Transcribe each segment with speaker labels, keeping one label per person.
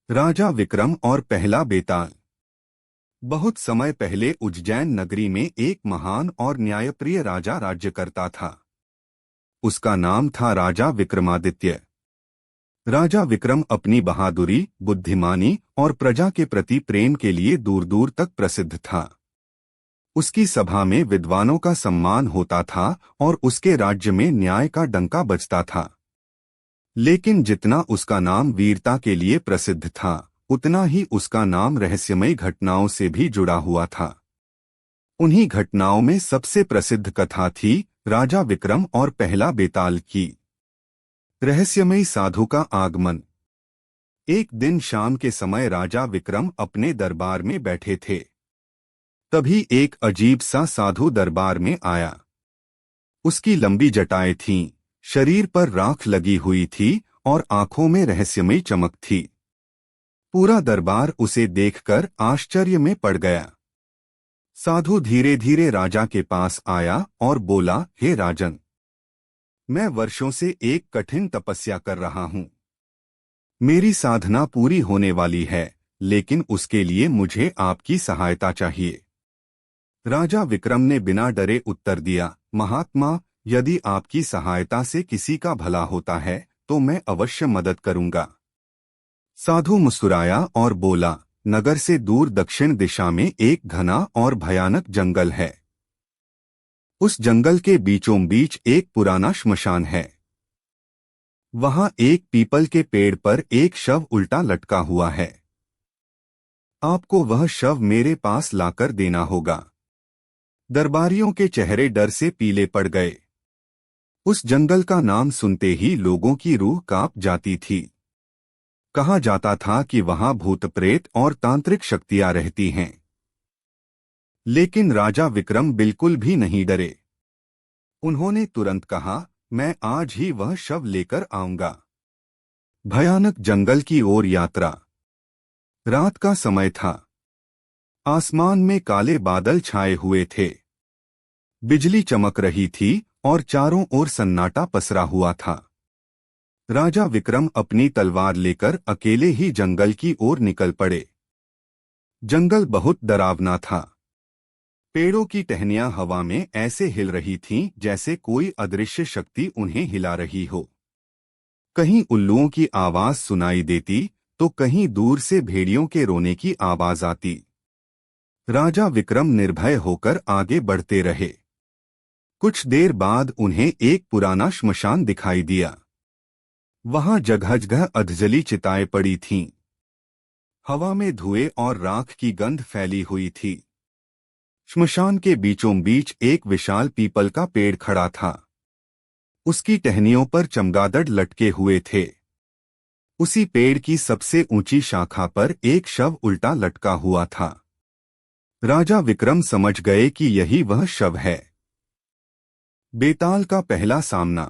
Speaker 1: राजा विक्रम और पहला बेताल। बहुत समय पहले उज्जैन नगरी में एक महान और न्यायप्रिय राजा राज्य करता था। उसका नाम था राजा विक्रमादित्य। राजा विक्रम अपनी बहादुरी, बुद्धिमानी और प्रजा के प्रति प्रेम के लिए दूर दूर तक प्रसिद्ध था। उसकी सभा में विद्वानों का सम्मान होता था और उसके राज्य में न्याय का डंका बजता था। लेकिन जितना उसका नाम वीरता के लिए प्रसिद्ध था, उतना ही उसका नाम रहस्यमयी घटनाओं से भी जुड़ा हुआ था। उन्हीं घटनाओं में सबसे प्रसिद्ध कथा थी राजा विक्रम और पहला बेताल की। रहस्यमयी साधु का आगमन। एक दिन शाम के समय राजा विक्रम अपने दरबार में बैठे थे। तभी एक अजीब सा साधु दरबार में आया। उसकी लंबी जटाएं थीं, शरीर पर राख लगी हुई थी और आंखों में रहस्यमयी चमक थी। पूरा दरबार उसे देखकर आश्चर्य में पड़ गया। साधु धीरे धीरे राजा के पास आया और बोला, हे राजन, मैं वर्षों से एक कठिन तपस्या कर रहा हूँ। मेरी साधना पूरी होने वाली है, लेकिन उसके लिए मुझे आपकी सहायता चाहिए। राजा विक्रम ने बिना डरे उत्तर दिया, महात्मा, यदि आपकी सहायता से किसी का भला होता है तो मैं अवश्य मदद करूंगा। साधु मुस्कुराया और बोला, नगर से दूर दक्षिण दिशा में एक घना और भयानक जंगल है। उस जंगल के बीचों बीच एक पुराना श्मशान है। वहां एक पीपल के पेड़ पर एक शव उल्टा लटका हुआ है। आपको वह शव मेरे पास लाकर देना होगा। दरबारियों के चेहरे डर से पीले पड़ गए। उस जंगल का नाम सुनते ही लोगों की रूह कांप जाती थी। कहा जाता था कि वहां भूत प्रेत और तांत्रिक शक्तियां रहती हैं। लेकिन राजा विक्रम बिल्कुल भी नहीं डरे। उन्होंने तुरंत कहा, मैं आज ही वह शव लेकर आऊंगा। भयानक जंगल की ओर यात्रा। रात का समय था। आसमान में काले बादल छाए हुए थे। बिजली चमक रही थी और चारों ओर सन्नाटा पसरा हुआ था। राजा विक्रम अपनी तलवार लेकर अकेले ही जंगल की ओर निकल पड़े। जंगल बहुत डरावना था। पेड़ों की टहनियां हवा में ऐसे हिल रही थीं जैसे कोई अदृश्य शक्ति उन्हें हिला रही हो। कहीं उल्लुओं की आवाज सुनाई देती तो कहीं दूर से भेड़ियों के रोने की आवाज आती। राजा विक्रम निर्भय होकर आगे बढ़ते रहे। कुछ देर बाद उन्हें एक पुराना श्मशान दिखाई दिया। वहां जगह जगह अधजली चिताएं पड़ी थीं। हवा में धुएं और राख की गंध फैली हुई थी। श्मशान के बीचों बीच एक विशाल पीपल का पेड़ खड़ा था। उसकी टहनियों पर चमगादड़ लटके हुए थे। उसी पेड़ की सबसे ऊंची शाखा पर एक शव उल्टा लटका हुआ था। राजा विक्रम समझ गए कि यही वह शव है। बेताल का पहला सामना।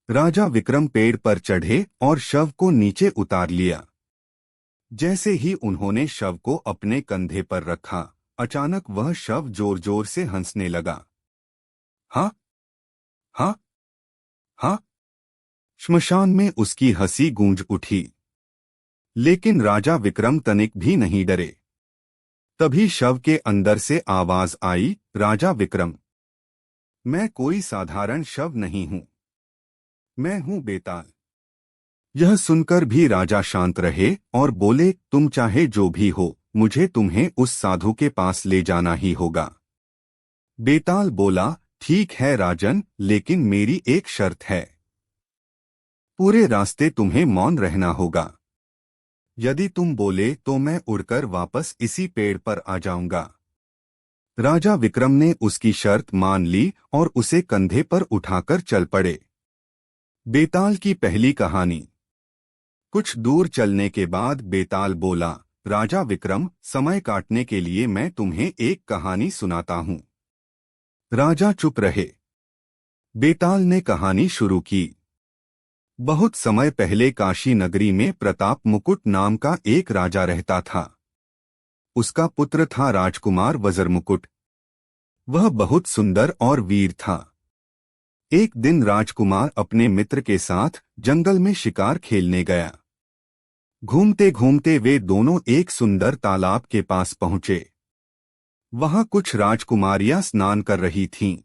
Speaker 1: राजा विक्रम पेड़ पर चढ़े और शव को नीचे उतार लिया। जैसे ही उन्होंने शव को अपने कंधे पर रखा, अचानक वह शव जोर जोर से हंसने लगा। हाँ हाँ हाँ। श्मशान में उसकी हंसी गूंज उठी। लेकिन राजा विक्रम तनिक भी नहीं डरे। तभी शव के अंदर से आवाज आई, राजा विक्रम, मैं कोई साधारण शव नहीं हूं। मैं हूं बेताल। यह सुनकर भी राजा शांत रहे और बोले, तुम चाहे जो भी हो, मुझे तुम्हें उस साधु के पास ले जाना ही होगा। बेताल बोला, ठीक है राजन, लेकिन मेरी एक शर्त है। पूरे रास्ते तुम्हें मौन रहना होगा। यदि तुम बोले तो मैं उड़कर वापस इसी पेड़ पर आ जाऊंगा। राजा विक्रम ने उसकी शर्त मान ली और उसे कंधे पर उठाकर चल पड़े। बेताल की पहली कहानी। कुछ दूर चलने के बाद बेताल बोला, राजा विक्रम, समय काटने के लिए मैं तुम्हें एक कहानी सुनाता हूँ। राजा चुप रहे। बेताल ने कहानी शुरू की। बहुत समय पहले काशी नगरी में प्रताप मुकुट नाम का एक राजा रहता था। उसका पुत्र था राजकुमार वज्र मुकुट। वह बहुत सुंदर और वीर था। एक दिन राजकुमार अपने मित्र के साथ जंगल में शिकार खेलने गया। घूमते घूमते वे दोनों एक सुंदर तालाब के पास पहुंचे। वहां कुछ राजकुमारियां स्नान कर रही थीं।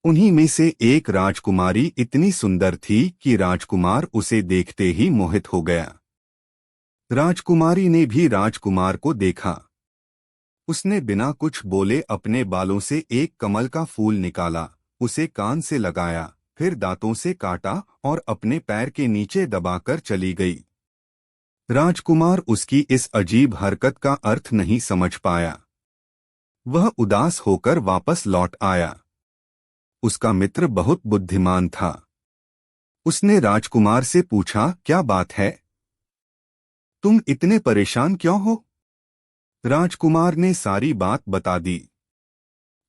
Speaker 1: उन्हीं में से एक राजकुमारी इतनी सुंदर थी कि राजकुमार उसे देखते ही मोहित हो गया। राजकुमारी ने भी राजकुमार को देखा। उसने बिना कुछ बोले अपने बालों से एक कमल का फूल निकाला, उसे कान से लगाया, फिर दांतों से काटा और अपने पैर के नीचे दबाकर चली गई। राजकुमार उसकी इस अजीब हरकत का अर्थ नहीं समझ पाया। वह उदास होकर वापस लौट आया। उसका मित्र बहुत बुद्धिमान था। उसने राजकुमार से पूछा, क्या बात है? तुम इतने परेशान क्यों हो? राजकुमार ने सारी बात बता दी।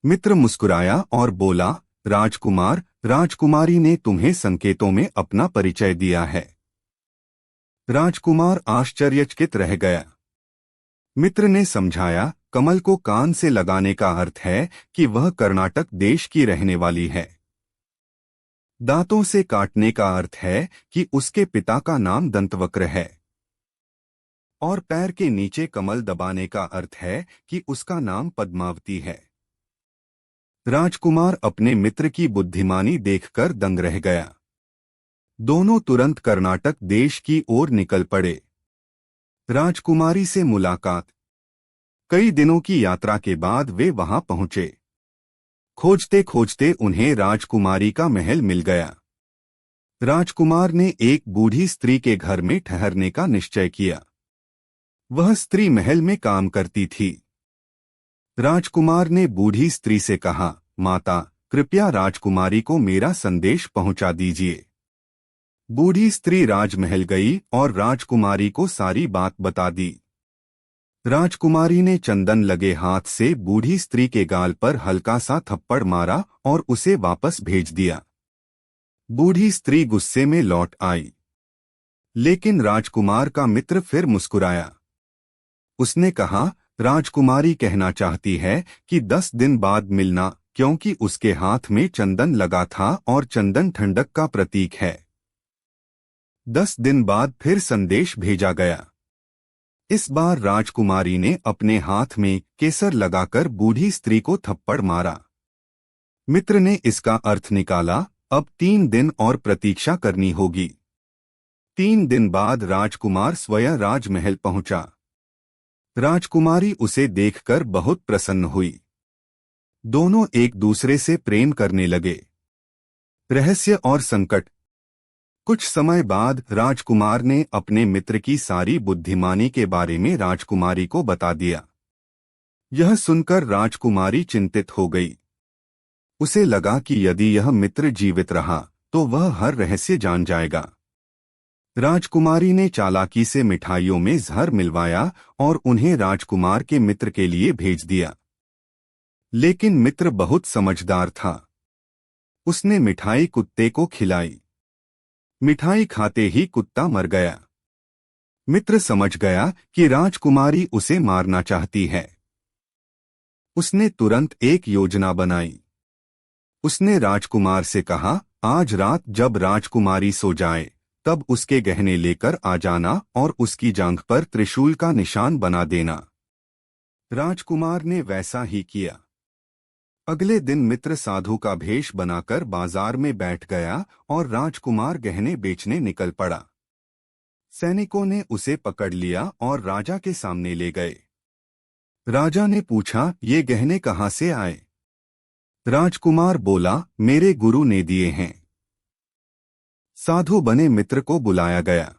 Speaker 1: मित्र मुस्कुराया और बोला, राजकुमार, राजकुमारी ने तुम्हें संकेतों में अपना परिचय दिया है। राजकुमार आश्चर्यचकित रह गया। मित्र ने समझाया, कमल को कान से लगाने का अर्थ है कि वह कर्नाटक देश की रहने वाली है। दांतों से काटने का अर्थ है कि उसके पिता का नाम दंतवक्र है। और पैर के नीचे कमल दबाने का अर्थ है कि उसका नाम पद्मावती है। राजकुमार अपने मित्र की बुद्धिमानी देखकर दंग रह गया। दोनों तुरंत कर्नाटक देश की ओर निकल पड़े। राजकुमारी से मुलाकात। कई दिनों की यात्रा के बाद वे वहां पहुंचे। खोजते खोजते उन्हें राजकुमारी का महल मिल गया। राजकुमार ने एक बूढ़ी स्त्री के घर में ठहरने का निश्चय किया। वह स्त्री महल में काम करती थी। राजकुमार ने बूढ़ी स्त्री से कहा, माता, कृपया राजकुमारी को मेरा संदेश पहुंचा दीजिए। बूढ़ी स्त्री राजमहल गई और राजकुमारी को सारी बात बता दी। राजकुमारी ने चंदन लगे हाथ से बूढ़ी स्त्री के गाल पर हल्का सा थप्पड़ मारा और उसे वापस भेज दिया। बूढ़ी स्त्री गुस्से में लौट आई। लेकिन राजकुमार का मित्र फिर मुस्कुराया। उसने कहा, राजकुमारी कहना चाहती है कि 10 दिन बाद मिलना, क्योंकि उसके हाथ में चंदन लगा था और चंदन ठंडक का प्रतीक है। 10 दिन बाद फिर संदेश भेजा गया। इस बार राजकुमारी ने अपने हाथ में केसर लगाकर बूढ़ी स्त्री को थप्पड़ मारा। मित्र ने इसका अर्थ निकाला, अब 3 दिन और प्रतीक्षा करनी होगी। 3 दिन बाद राजकुमार स्वयं राजमहल पहुंचा। राजकुमारी उसे देखकर बहुत प्रसन्न हुई। दोनों एक दूसरे से प्रेम करने लगे। रहस्य और संकट। कुछ समय बाद राजकुमार ने अपने मित्र की सारी बुद्धिमानी के बारे में राजकुमारी को बता दिया। यह सुनकर राजकुमारी चिंतित हो गई। उसे लगा कि यदि यह मित्र जीवित रहा तो वह हर रहस्य जान जाएगा। राजकुमारी ने चालाकी से मिठाइयों में जहर मिलवाया और उन्हें राजकुमार के मित्र के लिए भेज दिया। लेकिन मित्र बहुत समझदार था। उसने मिठाई कुत्ते को खिलाई। मिठाई खाते ही कुत्ता मर गया। मित्र समझ गया कि राजकुमारी उसे मारना चाहती है। उसने तुरंत एक योजना बनाई। उसने राजकुमार से कहा, आज रात जब राजकुमारी सो जाए तब उसके गहने लेकर आ जाना और उसकी जांघ पर त्रिशूल का निशान बना देना। राजकुमार ने वैसा ही किया। अगले दिन मित्र साधु का भेष बनाकर बाजार में बैठ गया और राजकुमार गहने बेचने निकल पड़ा। सैनिकों ने उसे पकड़ लिया और राजा के सामने ले गए। राजा ने पूछा, ये गहने कहाँ से आए? राजकुमार बोला, मेरे गुरु ने दिए हैं। साधु बने मित्र को बुलाया गया।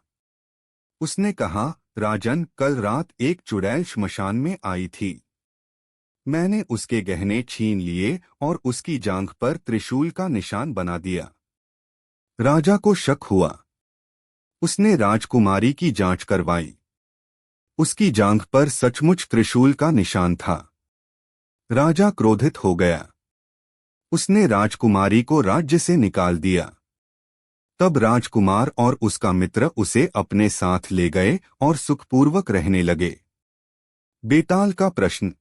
Speaker 1: उसने कहा, राजन, कल रात एक चुड़ैल श्मशान में आई थी। मैंने उसके गहने छीन लिए और उसकी जांघ पर त्रिशूल का निशान बना दिया। राजा को शक हुआ। उसने राजकुमारी की जांच करवाई। उसकी जांघ पर सचमुच त्रिशूल का निशान था। राजा क्रोधित हो गया। उसने राजकुमारी को राज्य से निकाल दिया। तब राजकुमार और उसका मित्र उसे अपने साथ ले गए और सुखपूर्वक रहने लगे। बेताल का प्रश्न।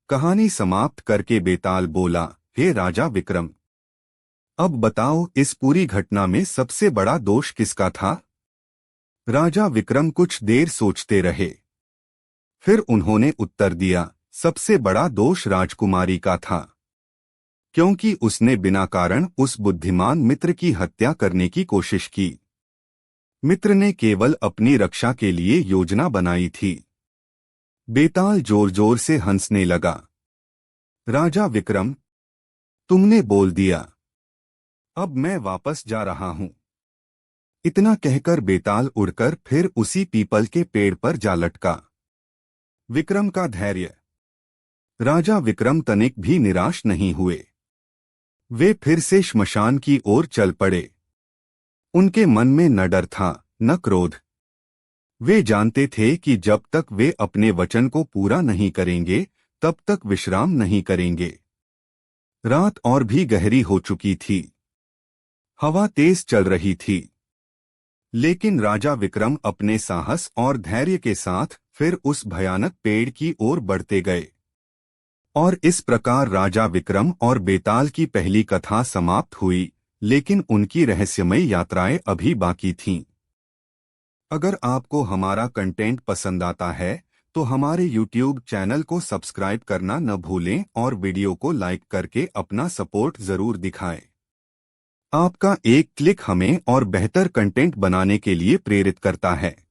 Speaker 1: कहानी समाप्त करके बेताल बोला, हे राजा विक्रम, अब बताओ इस पूरी घटना में सबसे बड़ा दोष किसका था? राजा विक्रम कुछ देर सोचते रहे। फिर उन्होंने उत्तर दिया, सबसे बड़ा दोष राजकुमारी का था, क्योंकि उसने बिना कारण उस बुद्धिमान मित्र की हत्या करने की कोशिश की। मित्र ने केवल अपनी रक्षा के लिए योजना बनाई थी। बेताल जोर जोर से हंसने लगा। राजा विक्रम, तुमने बोल दिया, अब मैं वापस जा रहा हूं। इतना कहकर बेताल उड़कर फिर उसी पीपल के पेड़ पर जा लटका। विक्रम का धैर्य। राजा विक्रम तनिक भी निराश नहीं हुए। वे फिर से श्मशान की ओर चल पड़े। उनके मन में न डर था न क्रोध। वे जानते थे कि जब तक वे अपने वचन को पूरा नहीं करेंगे तब तक विश्राम नहीं करेंगे। रात और भी गहरी हो चुकी थी। हवा तेज चल रही थी। लेकिन राजा विक्रम अपने साहस और धैर्य के साथ फिर उस भयानक पेड़ की ओर बढ़ते गए। और इस प्रकार राजा विक्रम और बेताल की पहली कथा समाप्त हुई, लेकिन उनकी रहस्यमय यात्राएं अभी बाकी थीं। अगर आपको हमारा कंटेंट पसंद आता है तो हमारे YouTube चैनल को सब्सक्राइब करना न भूलें और वीडियो को लाइक करके अपना सपोर्ट जरूर दिखाएं। आपका एक क्लिक हमें और बेहतर कंटेंट बनाने के लिए प्रेरित करता है।